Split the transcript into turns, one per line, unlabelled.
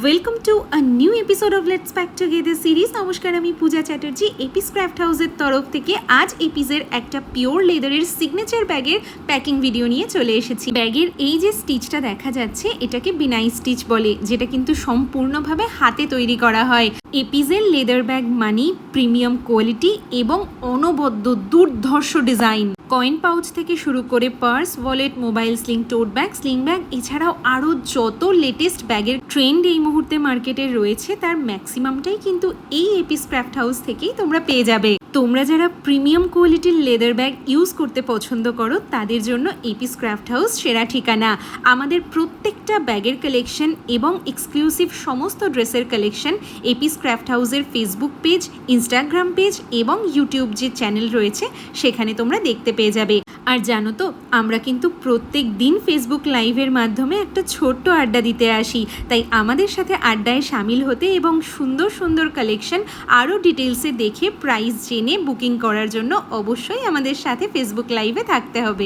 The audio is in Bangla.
Welcome to a new episode of let's pack together series. নমস্কার, আমি পূজা চ্যাটার্জি এপিস ক্রাফট হাউসের তরফ থেকে আজ এপিসের একটা পিওর লেদারের সিগনেচার ব্যাগের প্যাকিং ভিডিও নিয়ে চলে এসেছি। ব্যাগের এই যে স্টিচটা দেখা যাচ্ছে এটাকে বিনাই স্টিচ বলে, যেটা কিন্তু সম্পূর্ণভাবে হাতে তৈরি করা হয়। এপিসের লেদার ব্যাগ মানেই প্রিমিয়াম কোয়ালিটি এবং অনবদ্য দুর্ধর্ষ ডিজাইন। কয়েন পাউচ থেকে শুরু করে purse, wallet, mobile sling, tote bag, sling bag এছাড়াও আরও যত লেটেস্ট ব্যাগের ট্রেন্ড এই মুহূর্তে মার্কেটে রয়েছে তার ম্যাক্সিমামটাই কিন্তু এই এপিস ক্রাফট হাউস থেকেই তোমরা পেয়ে যাবে। তোমরা যারা প্রিমিয়াম কোয়ালিটির লেদার ব্যাগ ইউজ করতে পছন্দ করো তাদের জন্য এপিস ক্রাফট হাউস সেরা ঠিকানা। আমাদের প্রত্যেকটা ব্যাগের কালেকশন এবং এক্সক্লুসিভ সমস্ত ড্রেসের কালেকশন এপিস ক্রাফট হাউসের ফেসবুক পেজ, ইনস্টাগ্রাম পেজ এবং ইউটিউব যে চ্যানেল রয়েছে সেখানে তোমরা দেখতে পেয়ে যাবে। আর জানো তো, আমরা কিন্তু প্রত্যেক দিন ফেসবুক লাইভের মাধ্যমে একটা ছোট্ট আড্ডা দিতে আসি, তাই আমাদের সাথে আড্ডায় সামিল হতে এবং সুন্দর সুন্দর কালেকশন আরও ডিটেলসে দেখে প্রাইস জেনে বুকিং করার জন্য অবশ্যই আমাদের সাথে ফেসবুক লাইভে থাকতে হবে।